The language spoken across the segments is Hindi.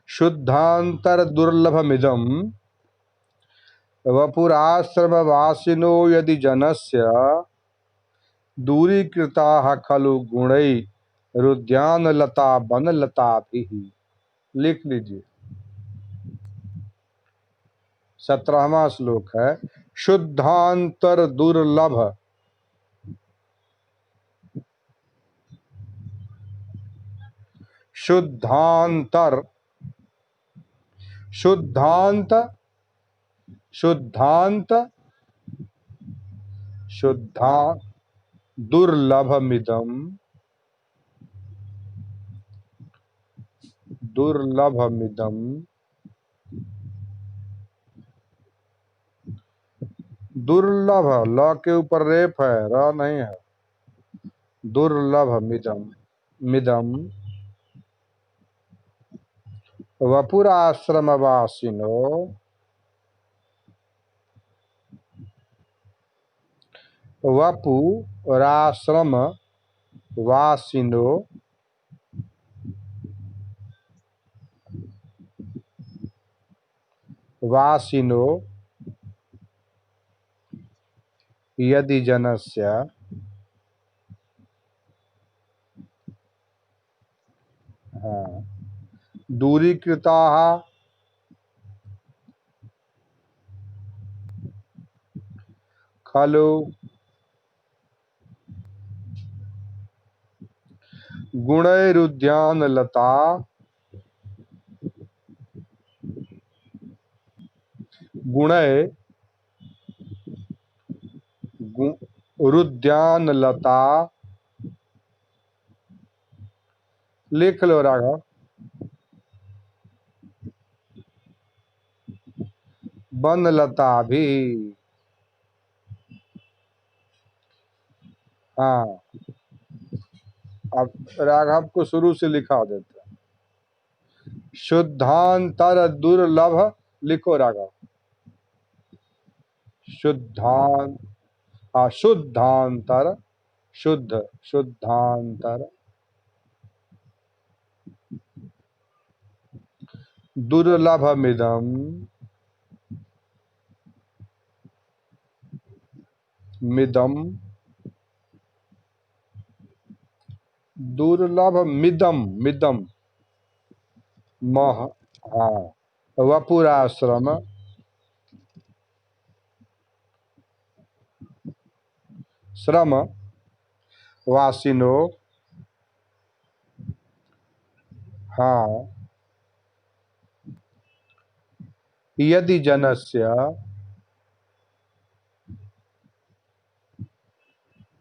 शुद्धांतर दुर्लभमिदं वपुराश्रमवासिनो यदि जनस्य दूरीकृताः खलु गुणैरुद्यानलता वनलताभिः। लिख लीजिए। 17वां श्लोक है। शुद्धांतर दुर्लभ, शुद्धांतर, शुद्धांत, शुद्धांत, शुद्धा दुर्लभमिदं, दुर्लभमिदं दुर्लभ, ल के ऊपर रेप है, र नहीं है। दुर्लभमिदं, मिदं वपुराश्रमवासिनो, वपुराश्रम वासिनो वासिनो यदि जनस्य, हाँ, दूरीकृताः खलु गुणैरुद्यानलता, गुणै रुद्यानलता, लिख लो राघव, वनलता भी। हाँ, अब राघव को शुरू से लिखा देते हैं। शुद्धांतर दुर्लभ, लिखो राघव। शुद्धान, हाँ, शुद्धांतर, शुद्ध, शुद्धांतर दुर्लभमिदं, मिदं दुर्लभमिदं, मिदं मह, हाँ, वपुराश्रम श्रम वासिनो, हाँ, यदि जनस्य,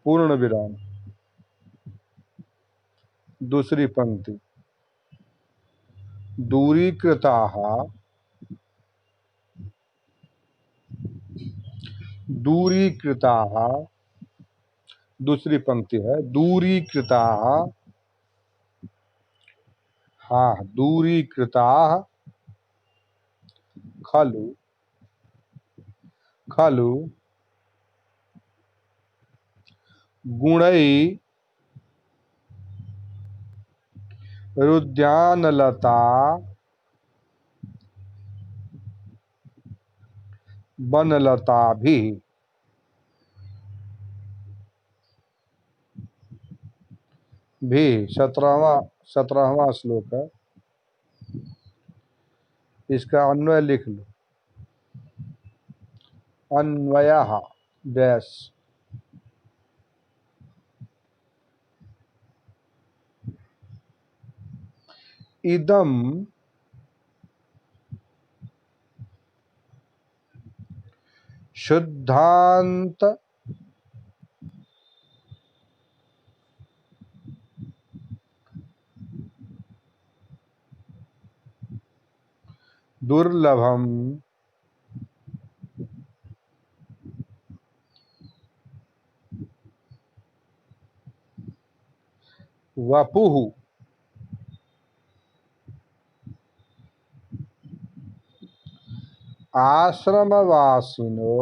पूर्ण विराम, दूसरी पंक्ति, दूरीकृताः, दूरीकृताः, दूसरी पंक्ति है, दूरीकृताः, हाँ, दूरीकृताः खलु, खलु गुणै रुद्यानलता वनलताभिः। भी 17वां श्लोक है। इसका अन्वय लिख लो। अन्वयः डैश, इदं शुद्धांत दुर्लभम वपुः आश्रमवासिनो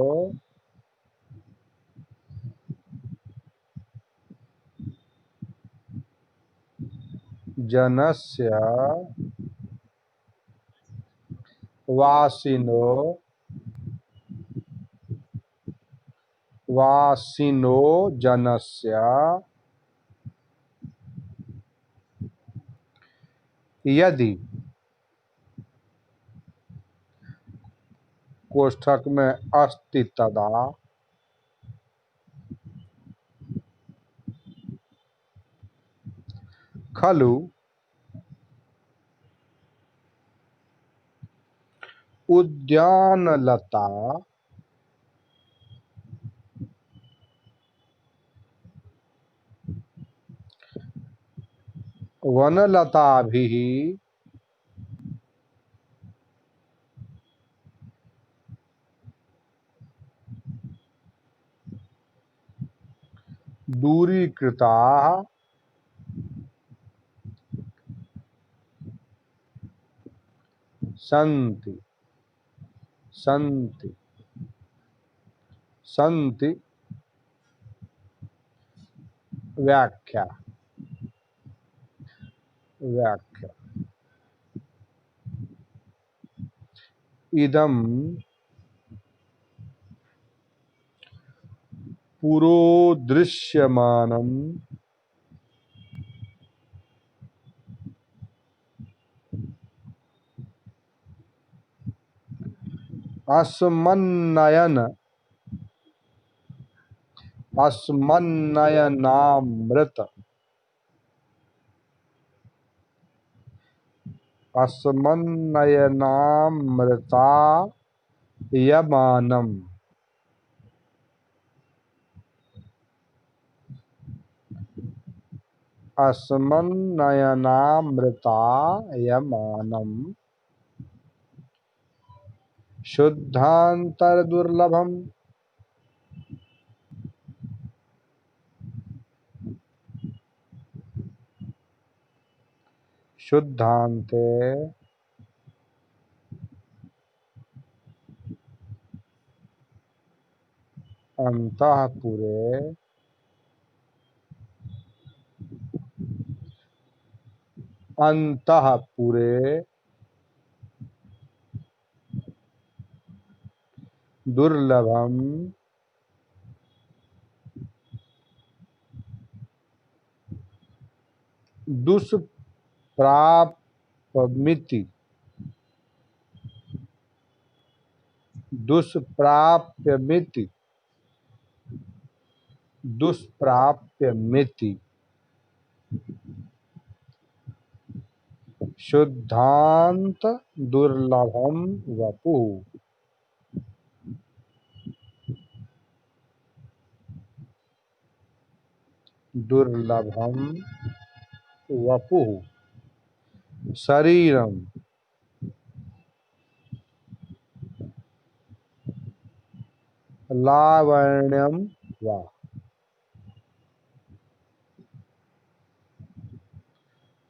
जनस्य वासिनो वासिनो जनस्य यदि कोष्ठक में अस्ति तदा खलु उद्यानलता वनलताभिः दूरीकृताः सन्ति सन्ति सन्ति। व्याख्या व्याख्या इदं पुरोदृश्यमानं अस्मन्नयन अस्मन्नयनामृत अस्मन्नयनामृतायमानम् अस्मन्नयनामृतायमानम् शुद्धान्तरदुर्लभम् शुद्धान्ते अंतःपुरे अंतःपुरे दुर्लभम दुष्प्राप्यमिति दुष्प्राप्यमिति दुष्प्राप्यमिति शुद्धांत दुर्लभम वपुः दुर्लभम वपुः शरीरम लावण्यम वा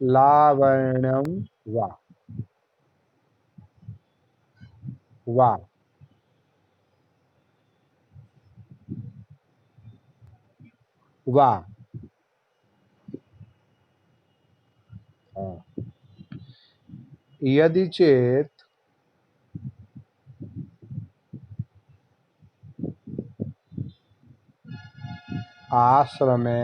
लावण्यम वा वा वा हाँ। यदि चेत आश्रमे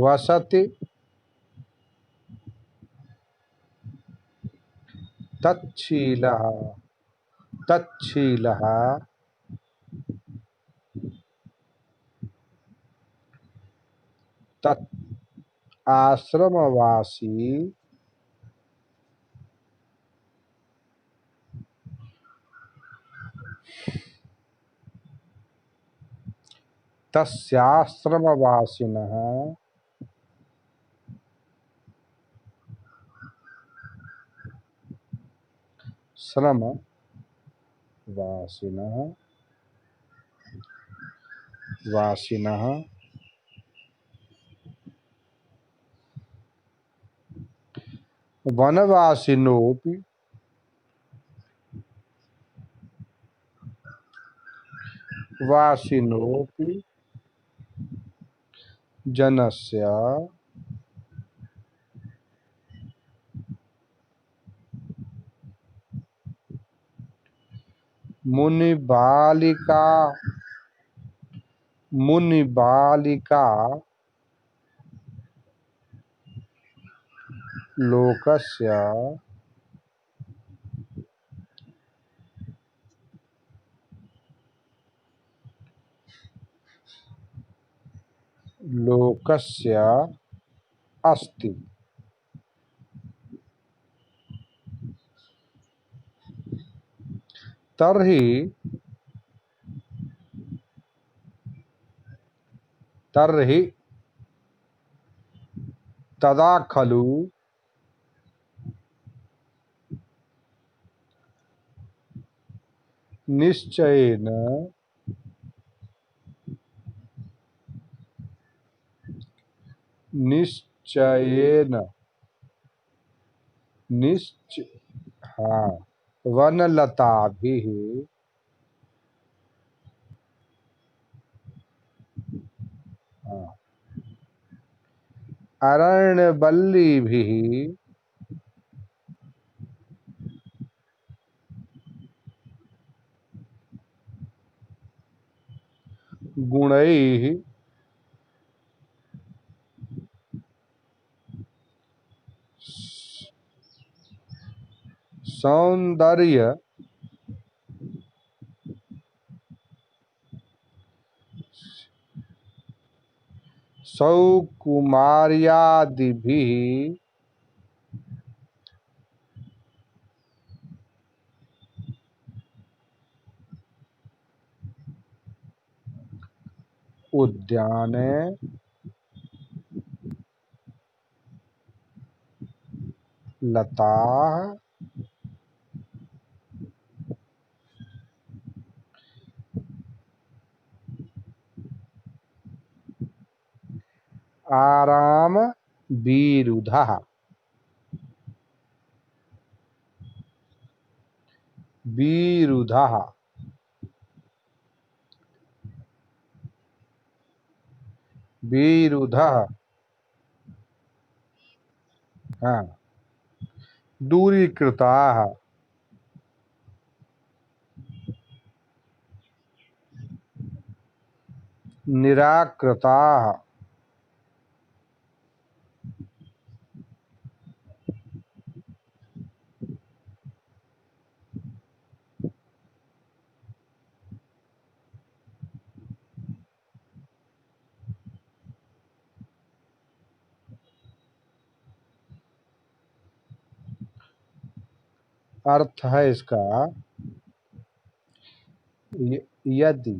वसति तच्छीलः तच्छीलः तत् आश्रमवासी तस्याश्रमवासिनः श्रम वासिनः वासिनः वनवासिनोपि वासिनोपि जनस्य मुनिबालिका मुनिबालिका लोकस्य लोकस्य अस्ति। तर्हि तर्हि तदा खलु निश्चयेन निश्चयेन निश्च हाँ वनलताभिः हाँ, अरण्यवल्लीभिः गुणैः सौंदर्य सौकुमार्यादिभिः उद्याने लताः आराम विरुधः विरुधः विरुधः हाँ दूरीकृताः निराकृताः अर्थ है इसका यदि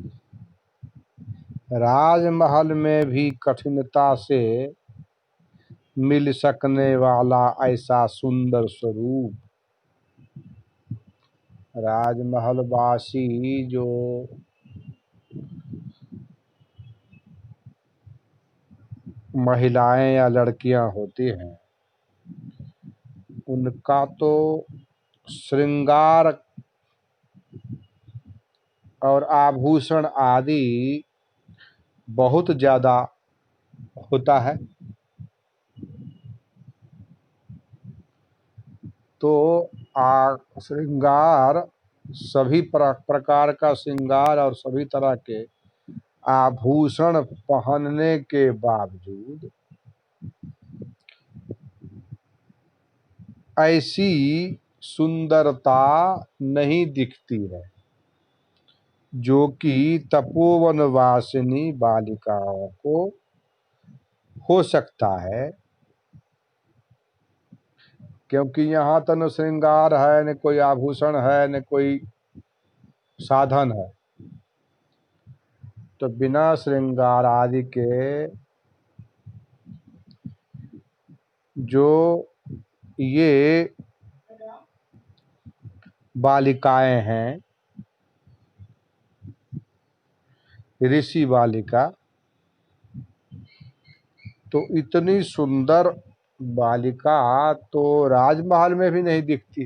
राजमहल में भी कठिनता से मिल सकने वाला ऐसा सुंदर स्वरूप राजमहल वासी जो महिलाएं या लड़कियां होती हैं उनका तो श्रृंगार और आभूषण आदि बहुत ज्यादा होता है। तो श्रृंगार सभी प्रकार का श्रृंगार और सभी तरह के आभूषण पहनने के बावजूद ऐसी सुंदरता नहीं दिखती है जो कि तपोवन वासिनी बालिकाओं को हो सकता है, क्योंकि यहाँ तो न श्रृंगार है न कोई आभूषण है न कोई साधन है। तो बिना श्रृंगार आदि के जो ये बालिकाएं हैं ऋषि बालिका, तो इतनी सुंदर बालिका तो राजमहल में भी नहीं दिखती।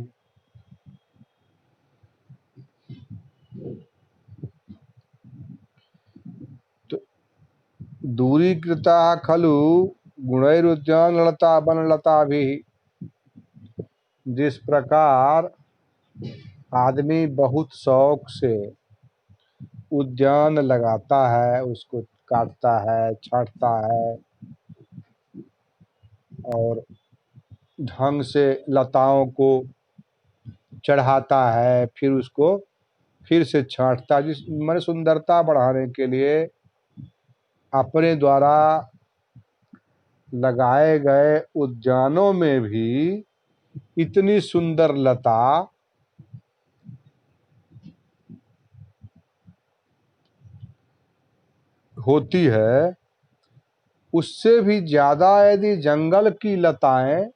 तो दूरीकृता खलु गुणैरुद्यान लता बनलता भी। जिस प्रकार आदमी बहुत शौक से उद्यान लगाता है, उसको काटता है, छांटता है और ढंग से लताओं को चढ़ाता है, फिर उसको फिर से छांटता है, जिस मन सुंदरता बढ़ाने के लिए अपने द्वारा लगाए गए उद्यानों में भी इतनी सुंदर लता होती है, उससे भी ज्यादा यदि जंगल की लताएं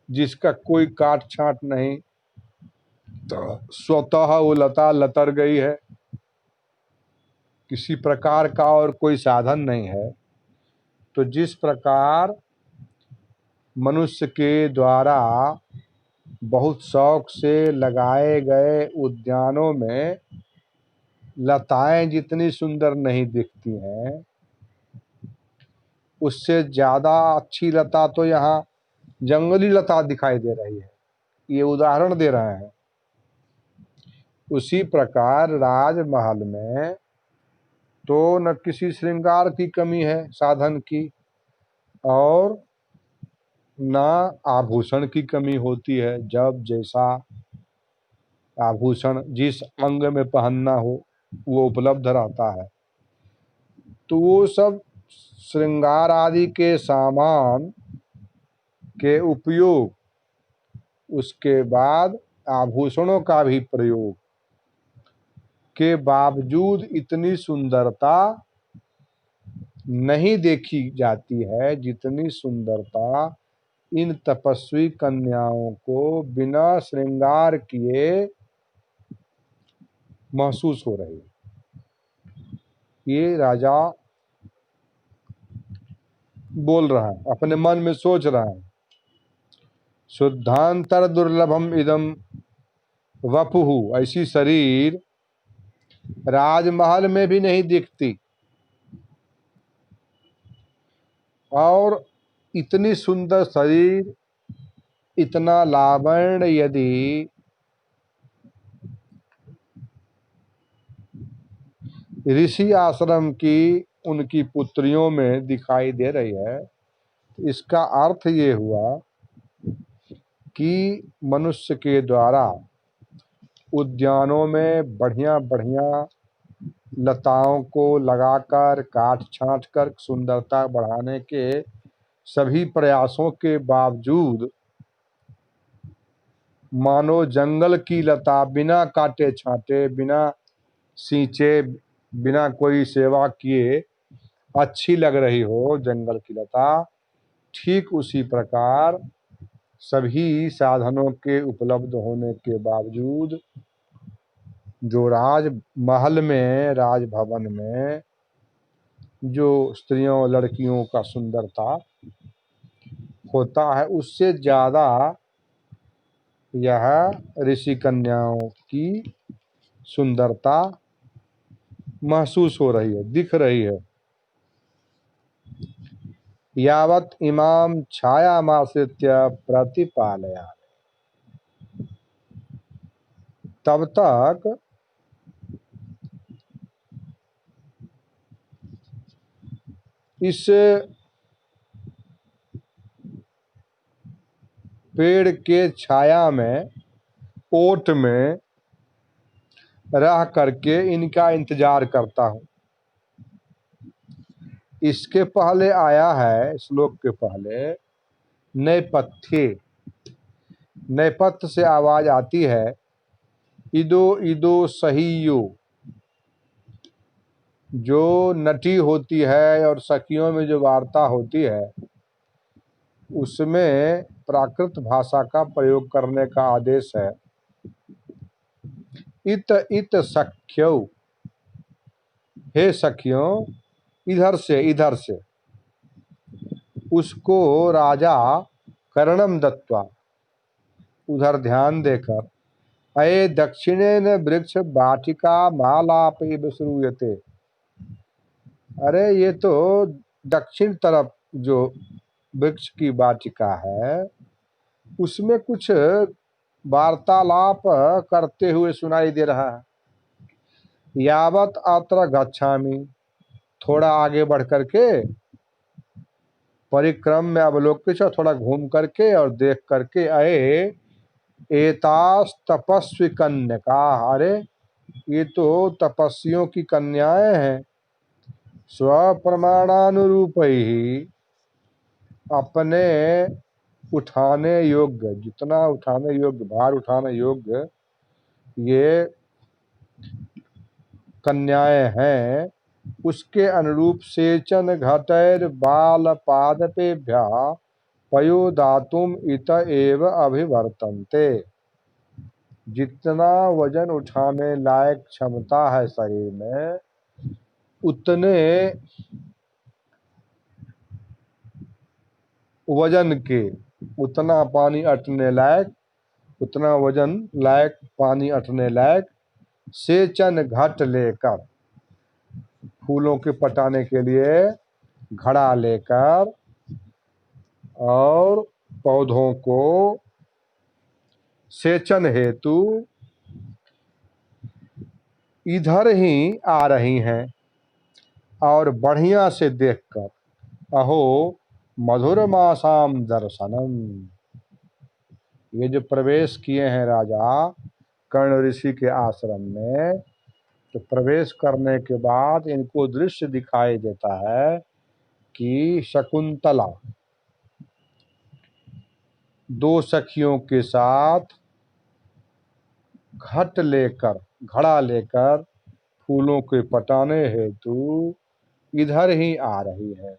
जिसका कोई काट छांट नहीं, तो स्वतः वो लता लतर गई है, किसी प्रकार का और कोई साधन नहीं है। तो जिस प्रकार मनुष्य के द्वारा बहुत शौक से लगाए गए उद्यानों में लताएं जितनी सुंदर नहीं दिखती हैं, उससे ज्यादा अच्छी लता तो यहाँ जंगली लता दिखाई दे रही है। ये उदाहरण दे रहे हैं। उसी प्रकार राजमहल में तो न किसी श्रृंगार की कमी है साधन की, और न आभूषण की कमी होती है। जब जैसा आभूषण जिस अंग में पहनना हो वो उपलब्ध रहता है। तो वो सब श्रृंगार आदि के सामान के उपयोग, उसके बाद आभूषणों का भी प्रयोग के बावजूद इतनी सुंदरता नहीं देखी जाती है जितनी सुंदरता इन तपस्वी कन्याओं को बिना श्रृंगार किए महसूस हो रही है। ये राजा बोल रहा है, अपने मन में सोच रहा है। शुद्धांतर दुर्लभम इदम वपुहु, ऐसी शरीर राजमहल में भी नहीं दिखती, और इतनी सुंदर शरीर, इतना लावण्य यदि ऋषि आश्रम की उनकी पुत्रियों में दिखाई दे रही है, इसका अर्थ ये हुआ कि मनुष्य के द्वारा उद्यानों में बढ़िया बढ़िया लताओं को लगाकर काट छांट कर सुंदरता बढ़ाने के सभी प्रयासों के बावजूद मानो जंगल की लता बिना काटे छांटे, बिना सींचे, बिना कोई सेवा किए अच्छी लग रही हो जंगल की लता, ठीक उसी प्रकार सभी साधनों के उपलब्ध होने के बावजूद जो राजमहल में, राजभवन में जो स्त्रियों लड़कियों का सुंदरता होता है, उससे ज्यादा यह ऋषि कन्याओं की सुंदरता महसूस हो रही है, दिख रही है। यावत इमाम छायामाश्रित्य प्रतिपालया, तब तक इस पेड़ के छाया में, ओट में रह करके इनका इंतजार करता हूं। इसके पहले आया है, श्लोक के पहले, नैपथ्ये, नैपथ्य से आवाज आती है इदो इदो सहियो, जो नटी होती है और सखियों में जो वार्ता होती है उसमें प्राकृत भाषा का प्रयोग करने का आदेश है। इत इत सख्यो, हे सखियों, इधर से उसको राजा कर्णम दत्वा, उधर ध्यान देकर, अये दक्षिणेन वृक्ष वाटिका मालापे विश्रूयते, अरे ये तो दक्षिण तरफ जो वृक्ष की वाटिका है उसमें कुछ वार्तालाप करते हुए सुनाई दे रहा है। यावत अत्र गच्छामि, थोड़ा आगे बढ़ करके परिक्रम में अवलोकित, थोड़ा घूम करके और देख करके आए। एतास तपस्वी कन्या, अरे ये तो तपस्वियों की कन्याएं हैं। स्वप्रमाणानुरूप ही, अपने उठाने योग्य, जितना उठाने योग्य, भार उठाने योग्य ये कन्याएं हैं, उसके अनुरूप सेचन घटैर बाल पादपेभ्या पयोदातुम इत एव अभिवर्तन्ते। जितना वजन उठाने लायक क्षमता है शरीर में, उतने वजन के, उतना पानी अटने लायक, उतना वजन लायक, पानी अटने लायक सेचन घट लेकर, फूलों के पटाने के लिए घड़ा लेकर और पौधों को सेचन हेतु इधर ही आ रही हैं। और बढ़िया से देखकर, अहो मधुरमासाम दर्शनम, ये जो प्रवेश किए हैं राजा कर्ण ऋषि के आश्रम में, तो प्रवेश करने के बाद इनको दृश्य दिखाई देता है कि शकुंतला दो सखियों के साथ घट लेकर, घड़ा लेकर फूलों के पटाने हेतु इधर ही आ रही है।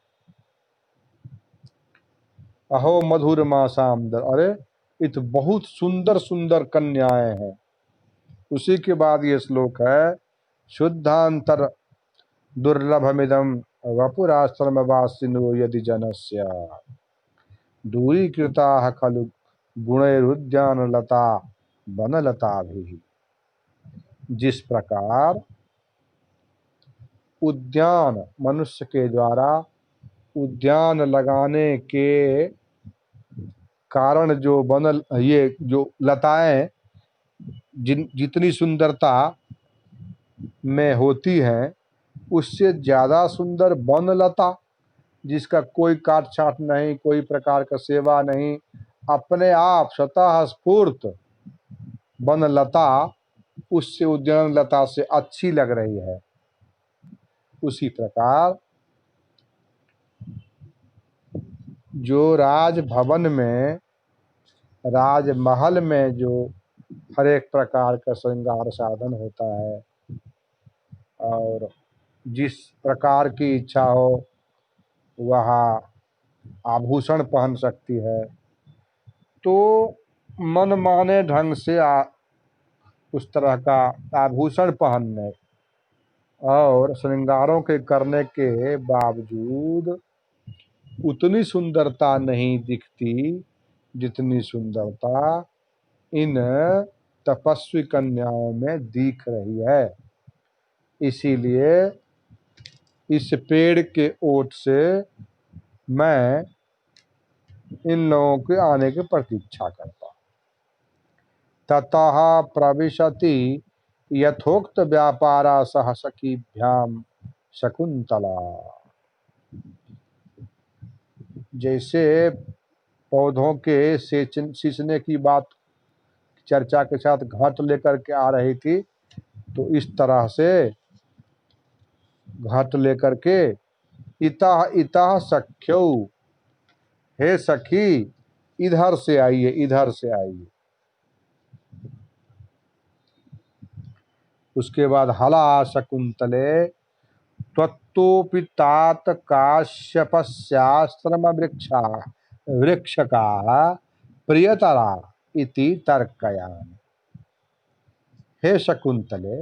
अहो मधुर मासाम, अरे ये तो बहुत सुंदर सुंदर कन्याएं हैं। उसी के बाद ये श्लोक है, शुद्धांतर दुर्लभमिदम वपुराश्रम वासिनो यदि जनस्य दूरीकृता खलु गुणैरुद्यान लता वनलता भी। जिस प्रकार उद्यान, मनुष्य के द्वारा उद्यान लगाने के कारण जो बनल, ये जो लताएं जितनी सुंदरता में होती हैं, उससे ज्यादा सुंदर वनलता, जिसका कोई काट छाट नहीं, कोई प्रकार का सेवा नहीं, अपने आप स्वतः स्फूर्त वनलता उससे, उद्यान लता से अच्छी लग रही है। उसी प्रकार जो राजभवन में, राजमहल में जो हर एक प्रकार का श्रृंगार साधन होता है और जिस प्रकार की इच्छा हो वहाँ आभूषण पहन सकती है, तो मनमाने ढंग से उस तरह का आभूषण पहनने और श्रृंगारों के करने के बावजूद उतनी सुंदरता नहीं दिखती जितनी सुंदरता इन तपस्वी कन्याओं में दिख रही है। इसीलिए इस पेड़ के ओट से मैं इन लोगों के आने की प्रतीक्षा करता। ततः प्रविशति यथोक्त व्यापारा सह सखीभ्याम शकुंतला। जैसे पौधों के सींचने की बात चर्चा के साथ घाट लेकर के आ रही थी, तो इस तरह से घाट लेकर के इतः इतः सख्यौ, हे सखी इधर से आइए, इधर से आइए। उसके बाद हला शकुंतले त्वत्तोपि तात काश्यपस्याश्रम वृक्षा वृक्षका प्रियतरा इति तर्कयामि। हे शकुंतले,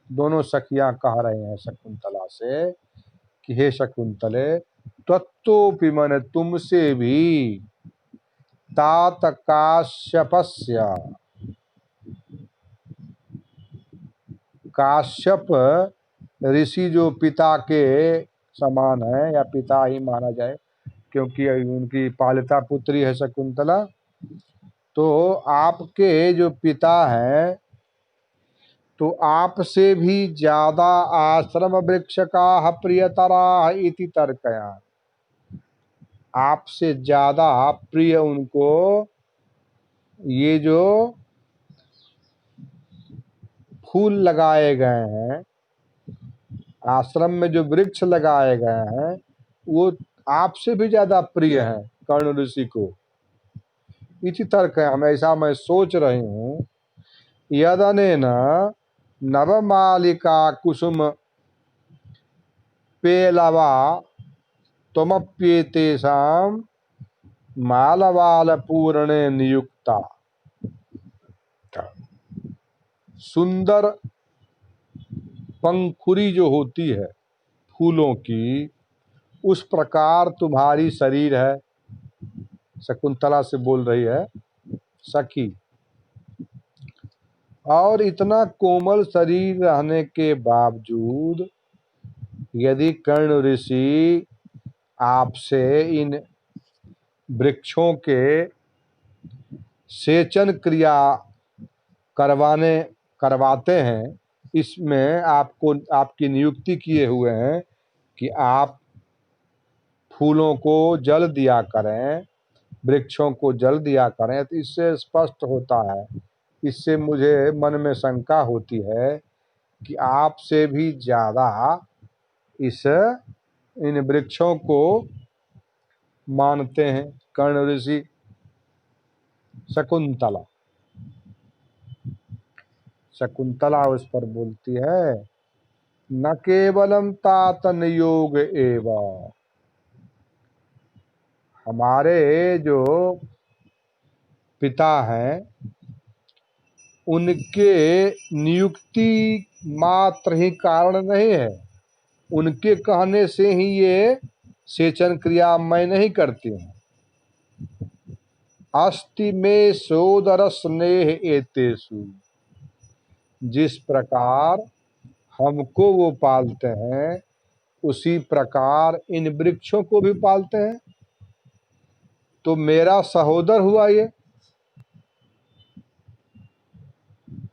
दोनों सखियां कह रहे हैं शकुंतला से कि हे शकुंतले, त्वत्तोपि मन तुमसे भी, तात काश्यपस्य, काश्यप ऋषि जो पिता के समान है या पिता ही माना जाए, क्योंकि उनकी पालिता पुत्री है शकुंतला। तो आपके जो पिता हैं तो आपसे भी ज्यादा आश्रम वृक्ष का प्रियतरा इति तर्कया, आपसे ज्यादा प्रिय उनको ये जो फूल लगाए गए हैं, आश्रम में जो वृक्ष लगाए गए हैं, वो आपसे भी ज्यादा प्रिय हैं कर्ण ऋषि को। इसी तर्क है, हमेशा मैं सोच रही हूँ, यदनेन नवमालिका कुसुम पेलवा त्वमप्येतेषां मालवाल पूर्णे नियुक्ता। सुंदर पंखुरी जो होती है फूलों की, उस प्रकार तुम्हारी शरीर है। शकुंतला से बोल रही है सखी। और इतना कोमल शरीर रहने के बावजूद यदि कर्ण ऋषि आपसे इन वृक्षों के सेचन क्रिया करवाते हैं, इसमें आपको आपकी नियुक्ति किए हुए हैं कि आप फूलों को जल दिया करें, वृक्षों को जल दिया करें, तो इससे स्पष्ट होता है, इससे मुझे मन में शंका होती है कि आपसे भी ज्यादा इन वृक्षों को मानते हैं कर्ण ऋषि। शकुंतला उस पर बोलती है, न केवलम तात नियोग एवं, हमारे जो पिता हैं उनके नियुक्ति मात्र ही कारण नहीं है, उनके कहने से ही ये सेचन क्रिया मैं नहीं करती हूँ। अस्ति में सोदर स्नेह एतेषु, जिस प्रकार हमको वो पालते हैं उसी प्रकार इन वृक्षों को भी पालते हैं। तो मेरा सहोदर हुआ, ये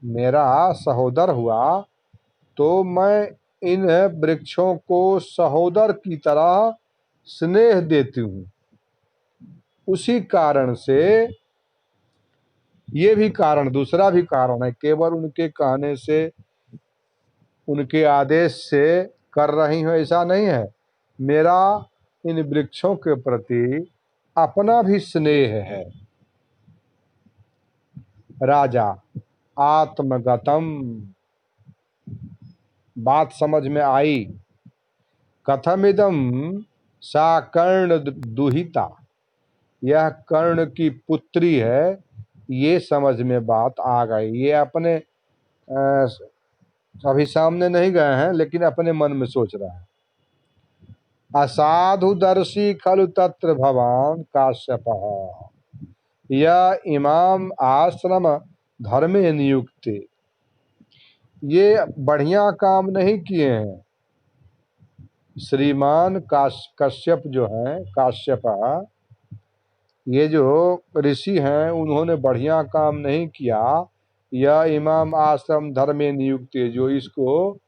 मेरा सहोदर हुआ, तो मैं इन वृक्षों को सहोदर की तरह स्नेह देती हूँ। उसी कारण से ये भी कारण, दूसरा भी कारण है, केवल उनके कहने से, उनके आदेश से कर रही हूँ ऐसा नहीं है। मेरा इन वृक्षों के प्रति अपना भी स्नेह है। राजा आत्मगतम, बात समझ में आई। कथमिदम सा कर्ण दुहिता, यह कर्ण की पुत्री है, ये समझ में बात आ गई। ये अपने अभी सामने नहीं गए हैं, लेकिन अपने मन में सोच रहा है। असाधु दर्शी खलु तत्र भवान काश्यपः, यह इमाम आश्रम धर्मे नियुक्ते, ये बढ़िया काम नहीं किए हैं। श्रीमान कश्यप जो हैं, काश्यप, ये जो ऋषि हैं उन्होंने बढ़िया काम नहीं किया। यह इमाम आश्रम धर्मे नियुक्ति, जो इसको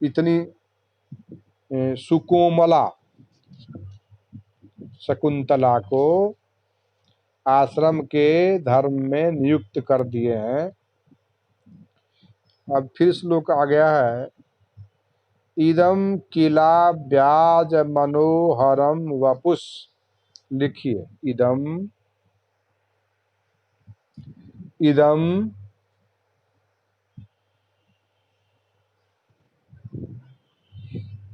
इतनी सुकोमला शकुंतला को आश्रम के धर्म में नियुक्त कर दिए हैं। अब फिर श्लोक आ गया है, इदम किला व्याज मनोहरम वपुष, लिखिए इदम, इदम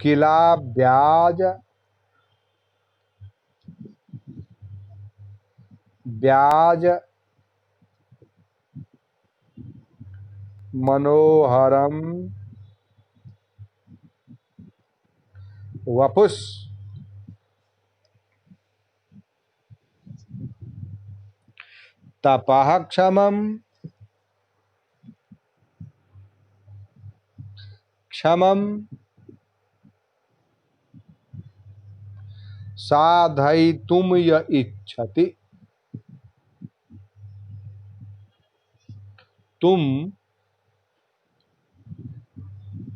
किला व्याज, व्याज मनोहरम वपुष, तपः क्षमम क्षमम साधयितुम य इच्छति। तुम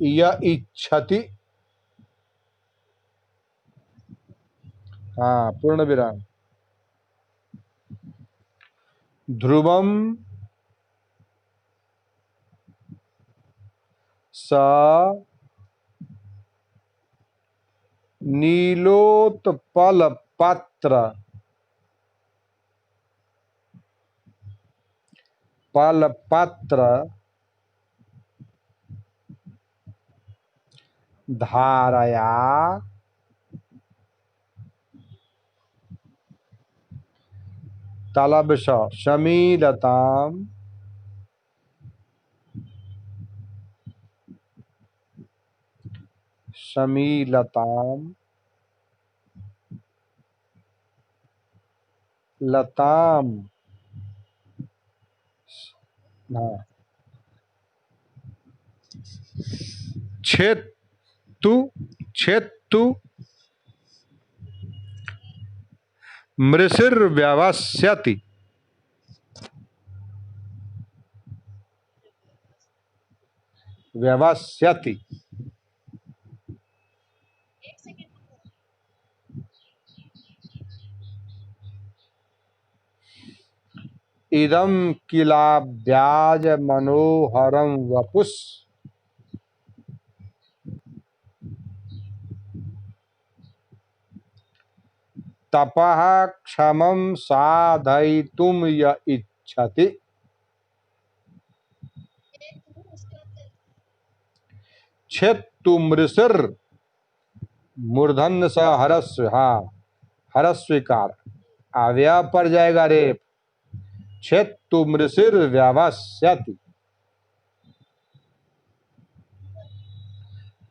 य इच्छति। हाँ, पूर्ण विराम। ध्रुवम स नीलोत्पल पत्र धारया तलबश शमीलताम लताम। हाँ। छेत्तु छेत्तु मृषिर्व्यवस्यति। व्यवस्यति। इदं किलाब्याज मनोहरं वपुस्। तपः क्षमं साधयितुं य इच्छति। छेत्तु मृषिर मूर्धन्य स हरस्व। हाँ, हरस्वीकार अव्यय पर जाएगा रेप। छेत्तु मृषिर व्यवस्यति।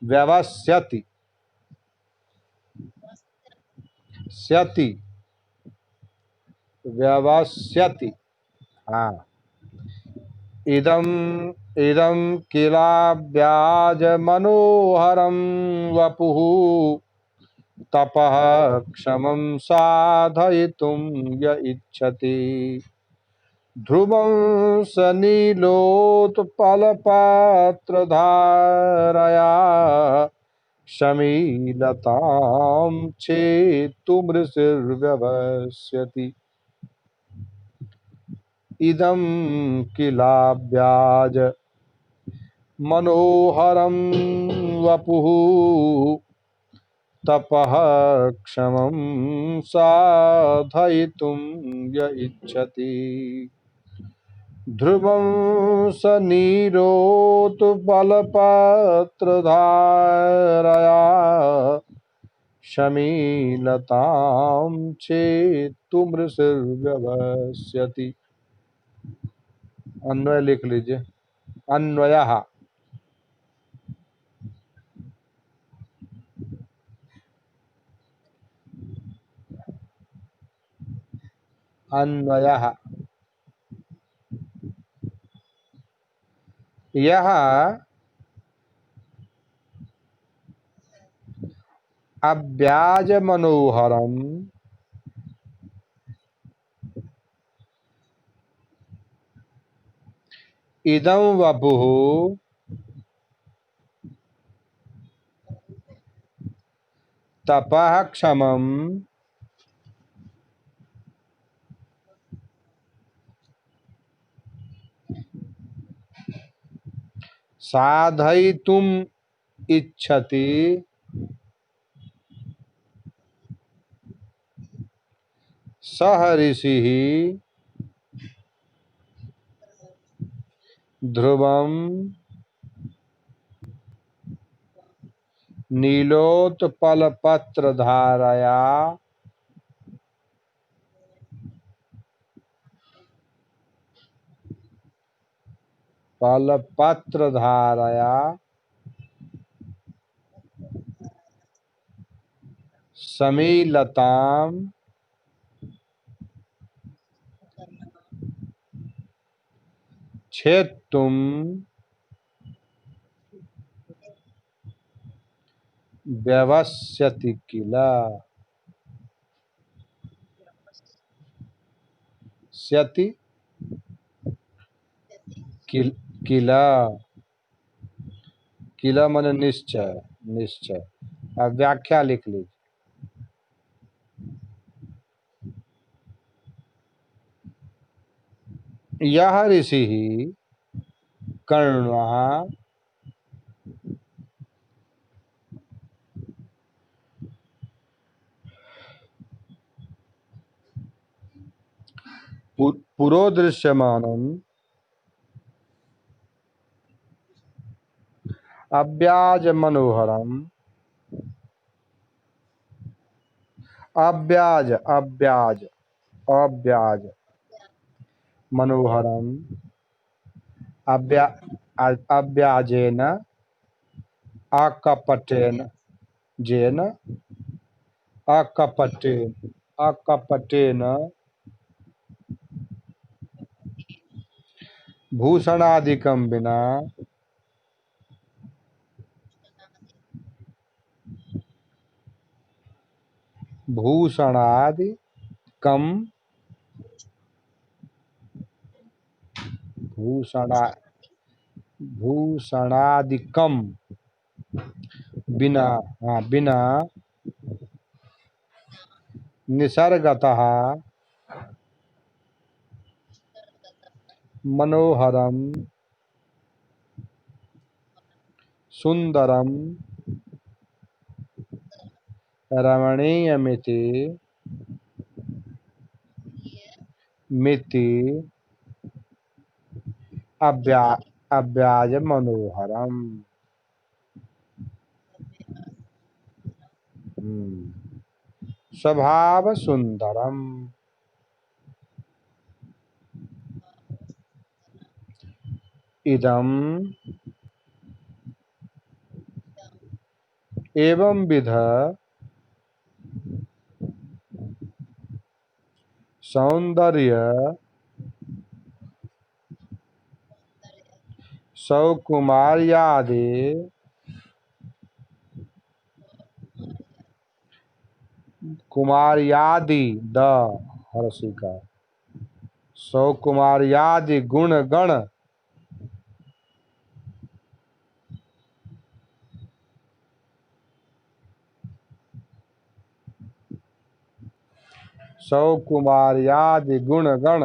व्यवस्यति स्यति व्यवस्यति। हाँ। इदं इदं किलाब्याज मनोहरं वपुः। तपः क्षमं साधयितुं य इच्छति। ध्रुवं स नीलोत्पलपात्रधारया शमीलतां छेत्तुमृषिर्व्यवस्यति। इदं किलाब्याज मनोहरं वपुः। तपः क्षमं साधयितुं य इच्छति। ध्रुवं स नीलोत्पलपत्रधारया शमीलतां छेत्तुमृषिर्व्यवस्यति। अन्वय लिख लीजिए। अन्वयः अन्वयः यह अव्याज मनोहरम इदं वपुः तपः क्षमं साधयितुम् इच्छति। सः ऋषिः ध्रुवं नीलोत्पलपत्रधारया पलपत्रधारया समीलतां छेत्तुं व्यवस्यति किल। स्यति किल किला किला मन निश्चय निश्चय। अब व्याख्या लिख लीजिए। यह ऋषि कर्ण पुरोदृश्यमानम् अव्याज मनोहरम अव्याज अव्याज अव्याज मनोहरम अव्या अव्याजेन अकपटेन जेन अकपटेन अकपटेन भूषणादिकं विना भूषणादि कम भूषणा भूषणादिकम बिना बिना निसर्गतः मनोहरम सुंदरम रमणीयमिति मिति अव्या अव्याज मनोहरम। स्वभाव सुंदरम इदम एवं विध सौंदर्य सौकुमार्यादि कुमार्यादि द हर्षिका सौकुमार्यादि गुण गण सौकुमार्यादि गुण गण